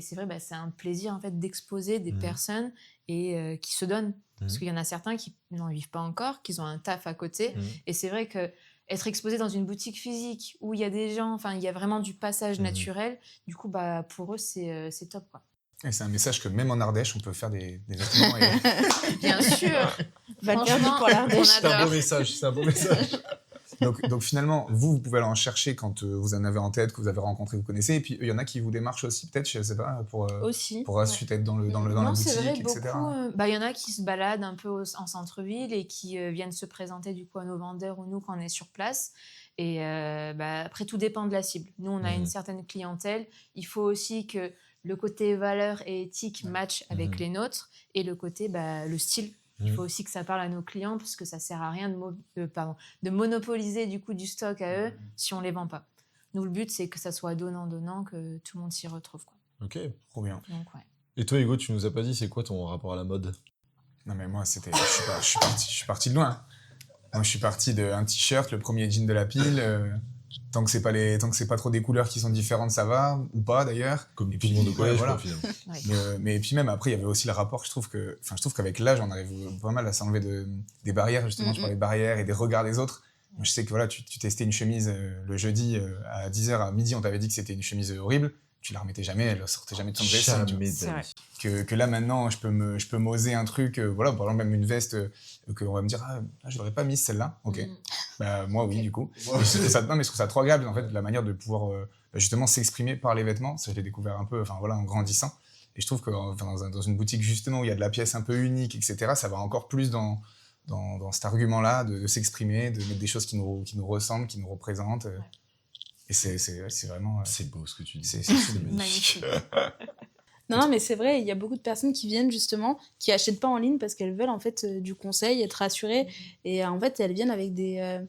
c'est vrai, c'est un plaisir en fait d'exposer des personnes et qui se donnent. Parce qu'il y en a certains qui n'en vivent pas encore, qui ont un taf à côté. Et c'est vrai que être exposé dans une boutique physique où il y a des gens, il y a vraiment du passage naturel, du coup, pour eux, c'est top, quoi. Et c'est un message que même en Ardèche, on peut faire des vêtements. Et... Bien sûr. Franchement, pour l'Ardèche, c'est un beau message. Donc finalement, vous pouvez aller en chercher quand vous en avez en tête, que vous avez rencontré, vous connaissez. Et puis il y en a qui vous démarchent aussi, peut-être, je sais pas, pour ensuite être dans la boutique, c'est vrai, etc. Il y en a qui se baladent un peu en centre-ville et qui viennent se présenter du coup à nos vendeurs ou nous quand on est sur place. Et après, tout dépend de la cible. Nous, on a une certaine clientèle. Il faut aussi que le côté valeur et éthique match avec les nôtres et le côté, le style. Il faut aussi que ça parle à nos clients parce que ça sert à rien de monopoliser du coup du stock à eux si on les vend pas. Nous, le but, c'est que ça soit donnant-donnant, que tout le monde s'y retrouve, quoi. Ok, trop bien. Donc, ouais. Et toi, Hugo, tu nous as pas dit, c'est quoi ton rapport à la mode? Non, mais moi, je suis parti de loin. Moi, je suis parti d'un t-shirt, le premier jean de la pile. Tant que c'est pas trop des couleurs qui sont différentes, ça va, ou pas d'ailleurs. Comme et tout puis, le monde au collège, voilà. finalement. Mais puis même après, il y avait aussi le rapport. Je trouve qu'avec l'âge, on arrive pas mal à s'enlever des barrières. Justement, je parlais de barrières et des regards des autres. Moi, je sais que voilà, tu testais une chemise le jeudi à 10h à midi, on t'avait dit que c'était une chemise horrible. Tu la remettais jamais, elle sortait jamais de ton dressing. Que là maintenant, je peux m'oser un truc, par exemple même une veste qu'on va me dire je l'aurais pas mise celle-là. Ok. Moi oui du coup. Mais je trouve ça trop agréable en fait la manière de pouvoir justement s'exprimer par les vêtements. Ça je l'ai découvert un peu, en grandissant. Et je trouve que dans une boutique justement où il y a de la pièce un peu unique, etc. Ça va encore plus dans cet argument-là de s'exprimer, de mettre des choses qui nous ressemblent, qui nous représentent. Et c'est vraiment... c'est beau ce que tu dis. C'est magnifique. Non, mais c'est vrai, il y a beaucoup de personnes qui viennent justement, qui achètent pas en ligne parce qu'elles veulent en fait du conseil, être rassurées. Et en fait, elles viennent avec des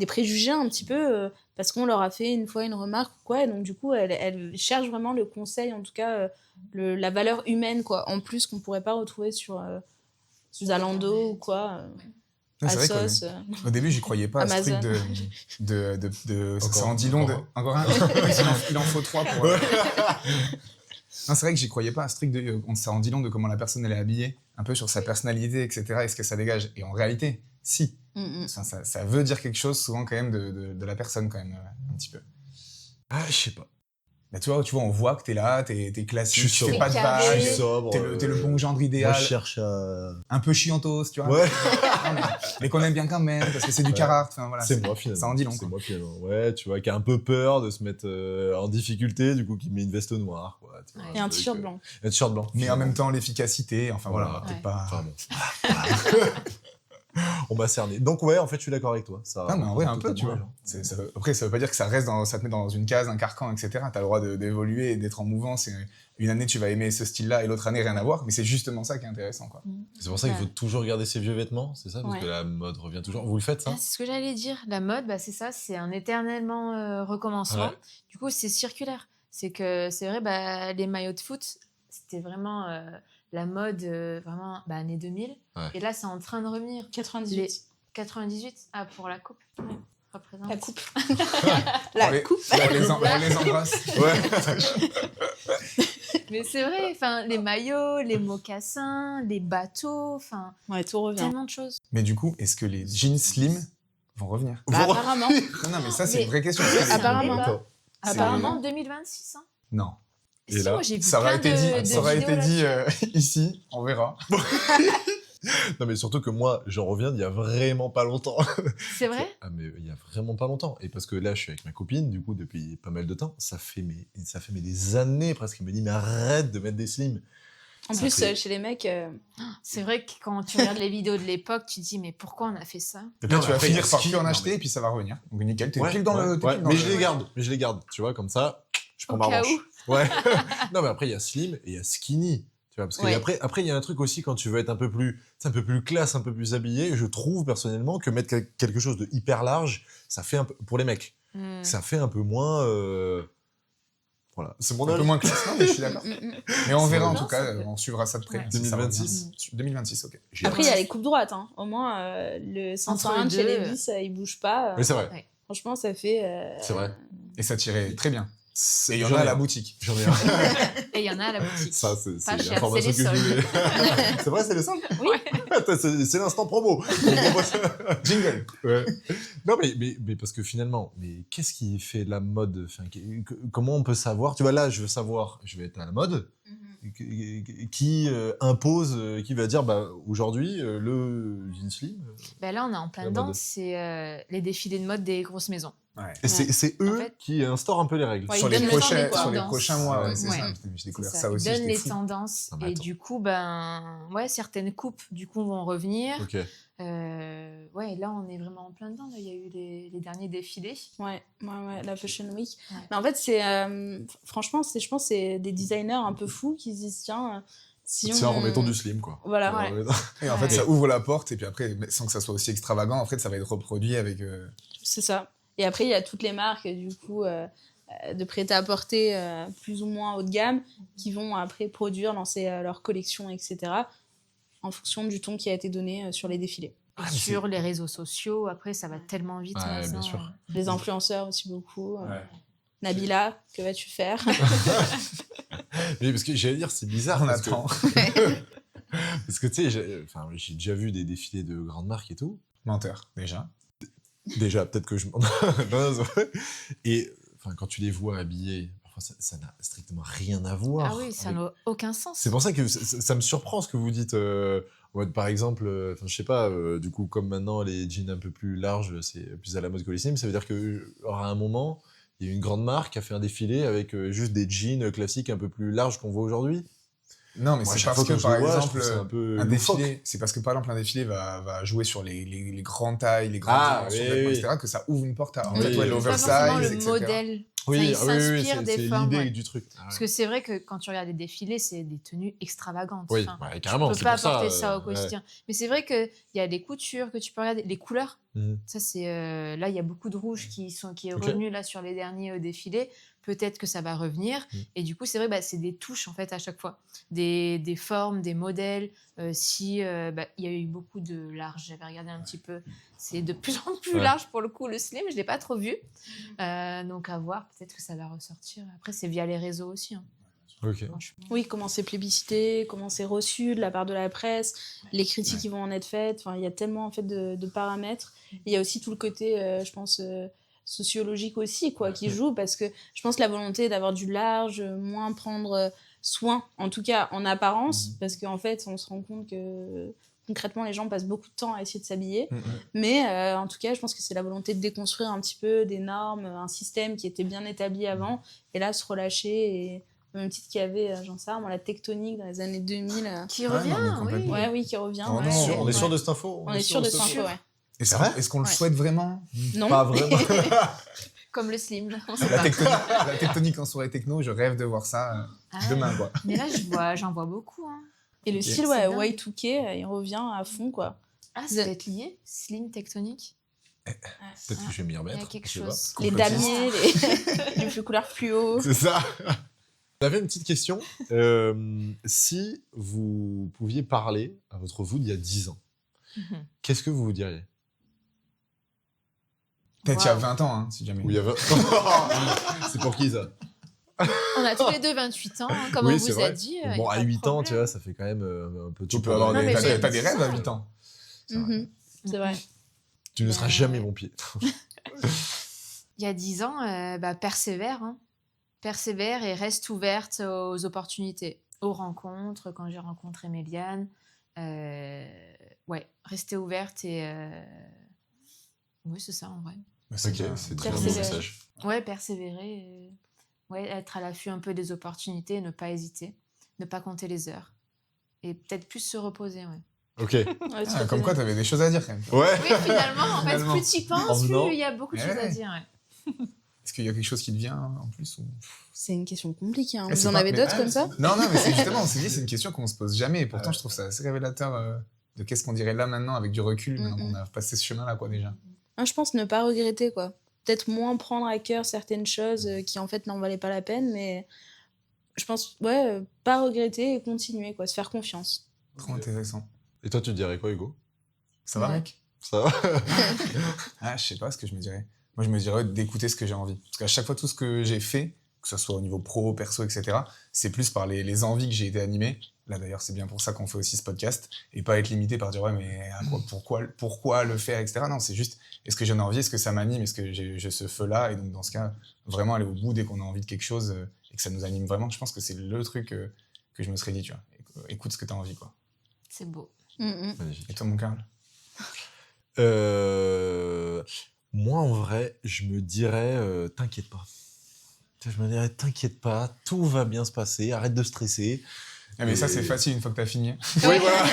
préjugés un petit peu parce qu'on leur a fait une fois une remarque ou quoi. Et donc, du coup, elles cherchent vraiment le conseil, en tout cas, la valeur humaine, quoi, en plus qu'on pourrait pas retrouver sur Zalando ou quoi. C'est vrai au début, j'y croyais pas Amazon. à ce truc ça en dit long. Encore un il en faut 3 pour... Non, c'est vrai que j'y croyais pas à ce truc ça en dit long de comment la personne elle est habillée, un peu sur sa personnalité, etc. et ce que ça dégage. Et en réalité, si. Ça veut dire quelque chose souvent quand même de la personne quand même, un petit peu. Ah, je sais pas. Bah, tu vois, on voit que t'es là, t'es classique, tu fais pas de vagues, t'es le bon genre idéal. Moi, je cherche à... un peu chiantos, tu vois. Ouais. mais qu'on aime bien quand même, parce que c'est du Carhartt. Voilà, c'est moi, finalement. Ça en dit long. C'est moi, finalement. Ouais, tu vois, qui a un peu peur de se mettre en difficulté, du coup, qui met une veste noire, quoi. Et un t-shirt blanc. Un t-shirt blanc. Mais en même temps, l'efficacité, voilà, peut-être pas... Enfin, bon. On m'a cerné. Donc ouais, en fait, je suis d'accord avec toi. Ça, non, mais en vrai, un peu, tu vois. Après, ça veut pas dire que ça te met dans une case, un carcan, etc. T'as le droit d'évoluer et d'être en mouvance. Une année, tu vas aimer ce style-là et l'autre année, rien à voir. Mais c'est justement ça qui est intéressant, quoi. C'est pour ça qu'il faut toujours garder ses vieux vêtements, c'est ça? Parce que la mode revient toujours. Vous le faites, ça? C'est ce que j'allais dire. La mode, c'est ça, c'est un éternellement recommencement. Ouais. Du coup, c'est circulaire. C'est que, c'est vrai, les maillots de foot, c'était vraiment... la mode, vraiment, années 2000. Ouais. Et là, c'est en train de revenir. 98. 98 pour la coupe. Ouais. Représente. La coupe. coupe. On les embrasse. Ouais. Mais c'est vrai, les maillots, les mocassins, les bateaux, ouais, tout revient. Tellement de choses. Mais du coup, est-ce que les jeans slim vont revenir? Apparemment. Non, mais ça, c'est une vraie question. Apparemment, 2026. Hein. Non. Et si, là, moi, j'ai vu ça aurait été dit ici, on verra. Non, mais surtout que moi, j'en reviens d'il y a vraiment pas longtemps. C'est vrai? Ah, mais il y a vraiment pas longtemps. Et parce que là, je suis avec ma copine, du coup, depuis pas mal de temps. Ça fait des années presque. Elle me dit, mais arrête de mettre des slims. En plus, chez les mecs... C'est vrai que quand tu regardes les vidéos de l'époque, tu te dis, mais pourquoi on a fait ça? Et puis tu vas finir par plus en acheter et puis ça va revenir. Donc nickel, t'es pile dans le... Mais je les garde, tu vois, comme ça... Je prends Au ma cas revanche. Ouais. Non, mais après, il y a slim et il y a skinny. Tu vois, parce que Ouais. après, il y a un truc aussi quand tu veux être un peu plus classe, un peu plus habillé. Je trouve personnellement que mettre quelque chose de hyper large, ça fait un peu, pour les mecs, ça fait un peu moins. Voilà, c'est mon Un peu avis. moins classe, non, mais je suis d'accord. Mais on verra en Non, tout cas, ça peut- on suivra ça de près. Ouais. si ça revient. 2026. 2026, ok. J'ai Après, il y a hâte. les coupes droites. Hein. Au moins, le 501 les de chez deux, Levi's, il bouge pas. Oui, c'est vrai. Ouais. Franchement, ça fait. C'est vrai. Et ça tirait très bien. Et il y en J'en a ai à la un. boutique. J'en ai un. Et il y en a à la boutique. Ça, c'est Pas cher, l'information c'est que les je voulais. C'est vrai, c'est les soldes. Oui. Attends, c'est l'instant promo. On propose- Jingle. Ouais. Non, mais parce que finalement, mais qu'est-ce qui fait la mode? Enfin, comment on peut savoir? Tu vois, là, je veux savoir, je vais être à la mode. Qui impose, qui va dire, bah, aujourd'hui, le jean slim. Ben là, on est en plein La dedans. mode. C'est les défilés de mode des grosses maisons. Ouais. Et c'est eux En fait- qui instaurent un peu les règles. Ouais, Sur ils les, donnent prochains, le temps, sur les quoi. prochains mois, ouais, c'est Ouais. ça. Putain, j'ai découvert C'est ça aussi. Ils donnent j'étais les fou. tendances. Ah, mais Et attends. du coup, certaines coupes du coup, vont revenir. Ok. Ouais, là, on est vraiment en plein dedans. Là. Il y a eu les derniers défilés. Ouais, la Fashion Week. Ouais. Mais en fait, c'est franchement, je pense, c'est des designers un peu fous qui se disent tiens, si Tiens, on remettons du slim, quoi. Voilà. Ouais. Et en fait, Ouais. ça ouvre la porte, et puis après, sans que ça soit aussi extravagant, en fait, ça va être reproduit avec. C'est ça. Et après, il y a toutes les marques du coup de prêt-à-porter plus ou moins haut de gamme qui vont après produire, lancer leur collection, etc. en fonction du ton qui a été donné sur les défilés. Ah, mais Sur les réseaux sociaux, après, ça va tellement vite. Ouais, maintenant. bien sûr. Les influenceurs aussi beaucoup. Ouais. Nabila, que vas-tu faire? Mais parce que j'allais dire, c'est bizarre. On parce que- attend. Parce que tu sais, j'ai déjà vu des défilés de grandes marques et tout. Menteur, déjà. Déjà, peut-être que je. Non, c'est vrai. Et enfin, quand tu les vois habillés, parfois ça n'a strictement rien à voir. Ah oui, ça avec- n'a aucun sens. C'est pour ça que ça me surprend ce que vous dites. Ouais, par exemple, je sais pas, du coup, comme maintenant les jeans un peu plus larges, c'est plus à la mode que les slim, ça veut dire que à un moment, il y a une grande marque qui a fait un défilé avec juste des jeans classiques un peu plus larges qu'on voit aujourd'hui. Non, mais Moi, c'est chaque parce fois que, je par le vois, je exemple, trouve ça un peu un loufoque. défilé, c'est parce que, par exemple, un défilé va jouer sur les grandes tailles, les grandes Ah, dimensions, oui, vêtements, oui. etc., que ça ouvre une porte à, en Oui, fait, ouais, oui. C'est pas forcément l'oversize, le etc. modèle. Oui, Enfin, il s'inspire c'est des formes. l'idée Ouais. du truc. Ah, Parce que c'est vrai que quand tu regardes des défilés, c'est des tenues extravagantes. oui, Enfin, ouais, carrément. tu c'est peux pas pour porter ça au ouais. quotidien. Mais c'est vrai qu'il y a des coutures que tu peux regarder, les couleurs. Mhm. Ça, c'est là, il y a beaucoup de rouge qui est Ok. revenu là sur les derniers défilés. Peut-être que ça va revenir. Et du coup, c'est vrai, c'est des touches en fait à chaque fois, des formes, des modèles. Il y a eu beaucoup de large, j'avais regardé un petit peu. C'est de plus en plus Ouais. large pour le coup le slim. Je l'ai pas trop vu. Donc à voir. Peut-être que ça va ressortir. Après, c'est via les réseaux aussi. Hein. Ok. Franchement. Oui, comment c'est plébiscité, comment c'est reçu de la part de la presse, les critiques qui vont en être faites. Enfin, il y a tellement en fait de paramètres. Et il y a aussi tout le côté, je pense, sociologique aussi, quoi, qui joue, parce que je pense que la volonté d'avoir du large, moins prendre soin, en tout cas en apparence, parce qu'en fait, on se rend compte que concrètement, les gens passent beaucoup de temps à essayer de s'habiller. Mais en tout cas, je pense que c'est la volonté de déconstruire un petit peu des normes, un système qui était bien établi avant, et là, se relâcher et au même titre qu'il y avait, j'en sais rien, moi, la tectonique dans les années 2000. Qui Ouais, revient, non, mais oui. complètement. Ouais, oui, qui revient. Oh ouais. non, On est sûr Ouais. de cette info. On est sûr de cette info, ouais. Est-ce C'est vrai qu'on le Ouais. souhaite vraiment? Non. Pas vraiment. Comme le slim. On sait La pas. tectonique en soirée techno, je rêve de voir ça Ah demain, ouais. quoi. Mais là, j'en vois beaucoup. Hein. Et le Ok. style, C'est ouais, dingue. Y2K, il revient à fond, quoi. Ah, ça peut être lié. Slim, tectonique. Peut-être que je vais m'y Il y remettre. a quelque je sais pas. chose. Les Complotiste. damiers, les couleurs fluo. C'est ça. J'avais une petite question. Si vous pouviez parler à votre vous d'il y a 10 ans, Mhm. qu'est-ce que vous vous diriez? Peut-être il y a Waouh. 20 ans, hein, si jamais. Ou il y avait... C'est pour qui ça? On a tous les deux 28 ans, hein, comme Oui, on c'est vous a vrai. dit. Bon, y a à pas de 8 ans, tu problème. vois, ça fait quand même un peu Tu tôt peux pour avoir Non, des, mais t'as, j'ai t'as des 10 rêves à ans. 8 ans. C'est vrai. Mhm, c'est vrai. Tu ne seras jamais mon pied. Il y a 10 ans, persévère. Hein. Persévère et reste ouverte aux opportunités, aux rencontres. Quand j'ai rencontré Méliane, rester ouverte et... Oui, c'est ça en vrai. Bah, Ok, bien. c'est très bon Persévérer. message. Ouais, persévérer. Et... Ouais, être à l'affût un peu des opportunités, et ne pas hésiter, ne pas compter les heures. Et peut-être plus se reposer, ouais. Ok. Ouais, Ah, tout à comme fait. quoi, t'avais des choses à dire, quand même. Ouais. Oui, finalement, en fait, Finalement. plus tu y En penses, venant. plus il y a beaucoup de choses à Ouais. dire. Ouais. Est-ce qu'il y a quelque chose qui te vient en plus ou... C'est une question compliquée. Hein. Eh, Vous en avez d'autres comme ça? Non, mais c'est justement, on s'est dit, c'est une question qu'on se pose jamais. Et pourtant, je trouve ça assez révélateur de qu'est-ce qu'on dirait là maintenant avec du recul. On a passé ce chemin-là, quoi, déjà. Je pense ne pas regretter, quoi. Peut-être moins prendre à cœur certaines choses qui, en fait, n'en valaient pas la peine, mais je pense, pas regretter et continuer, quoi, se faire confiance. Trop intéressant. Et toi, tu dirais quoi, Hugo? Ça va, mec? Ça va? Je sais pas ce que je me dirais. Moi, je me dirais d'écouter ce que j'ai envie. Parce qu'à chaque fois, tout ce que j'ai fait, que ce soit au niveau pro, perso, etc., c'est plus par les envies que j'ai été animé. Là, d'ailleurs, c'est bien pour ça qu'on fait aussi ce podcast. Et pas être limité par dire, ouais, mais pourquoi le faire, etc. Non, c'est juste, est-ce que j'en ai envie? Est-ce que ça m'anime? Est-ce que j'ai ce feu-là? Et donc, dans ce cas, vraiment aller au bout dès qu'on a envie de quelque chose et que ça nous anime vraiment. Je pense que c'est le truc que je me serais dit, tu vois. Écoute ce que t'as envie, quoi. C'est beau. Magnifique. Et toi, mon Karl? Moi, en vrai, je me dirais, t'inquiète pas. Je me dirais, t'inquiète pas, tout va bien se passer, arrête de stresser. Mais ça, c'est facile une fois que t'as fini. Oui, voilà.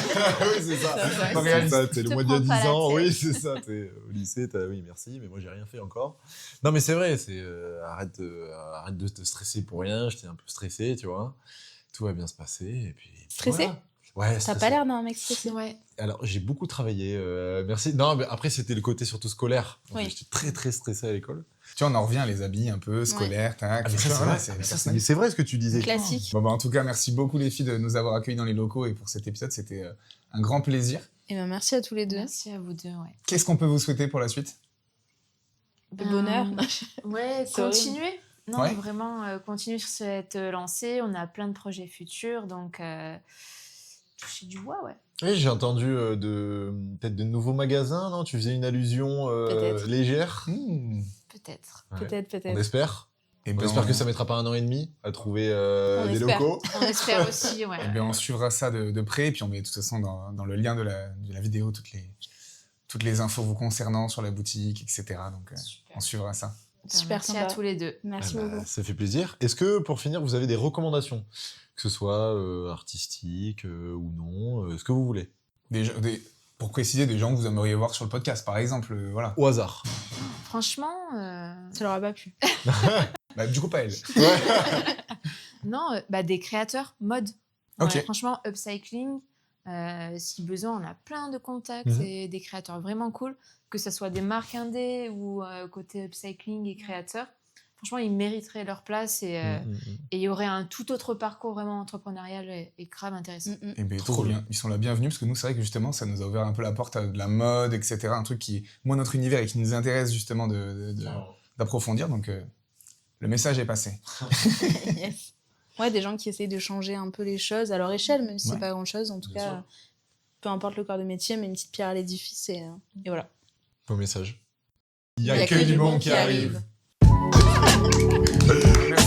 Oui, c'est ça. C'est ça, t'es le mois d'il y a 10 ans. Oui, c'est ça. T'es au lycée, oui, merci, mais moi, j'ai rien fait encore. Non, mais c'est vrai, arrête de te stresser pour rien. J'étais un peu stressé, tu vois. Tout va bien se passer. Et puis, Stressé? voilà. Ouais, T'as stressé. pas l'air d'un mec stressé. Ouais. Alors, j'ai beaucoup travaillé, merci. Non, mais après, c'était le côté surtout scolaire. Oui. J'étais très, très stressé à l'école. Tu vois, on en revient à les habits un peu scolaires, tac. Mais ça, c'est vrai ce que tu disais. Classique. Bon, en tout cas, merci beaucoup les filles de nous avoir accueillis dans les locaux et pour cet épisode, c'était un grand plaisir. Et merci à tous les deux. Merci à vous deux, ouais. Qu'est-ce qu'on peut vous souhaiter pour la suite? Le bonheur. Ouais, C'est horrible. continuer. Non, Ouais. vraiment, continuer sur cette lancée. On a plein de projets futurs, donc toucher du bois, ouais. Oui, j'ai entendu peut-être de nouveaux magasins, non? Tu faisais une allusion Peut-être. légère. Peut-être. Ouais. Peut-être. On espère. Et On espère que ça mettra pas 1 an et demi à trouver On des espère. locaux. On espère aussi, ouais. Eh bien, on suivra ça de près et puis on met de toute façon dans le lien de la vidéo toutes les infos vous concernant sur la boutique, etc. Donc, Super. on suivra ça. Super Merci sympa. à tous les deux. Merci Ah bah, beaucoup. ça fait plaisir. Est-ce que, pour finir, vous avez des recommandations? Que ce soit artistiques ou non, ce que vous voulez. Pour préciser, des gens que vous aimeriez voir sur le podcast, par exemple. Voilà. Au hasard. Franchement, Ça leur a pas plu. Bah, du coup, pas elle. non, des créateurs mode. Ok. Ouais, franchement, upcycling, si besoin, on a plein de contacts et des créateurs vraiment cool, que ce soit des marques indées ou côté upcycling et créateurs. Franchement, ils mériteraient leur place et il y aurait un tout autre parcours vraiment entrepreneurial et grave intéressant. Eh ben, trop bien. Ils sont la bienvenue parce que nous, c'est vrai que justement, ça nous a ouvert un peu la porte à de la mode, etc. Un truc qui est moins notre univers et qui nous intéresse justement d'approfondir. Donc, le message est passé. Yes. Ouais, des gens qui essayent de changer un peu les choses à leur échelle, même si c'est pas grand-chose. En tout Bien cas, sûr. peu importe le corps de métier, mais une petite pierre à l'édifice et voilà. Beau message. Il y a que du bon qui arrive. Merci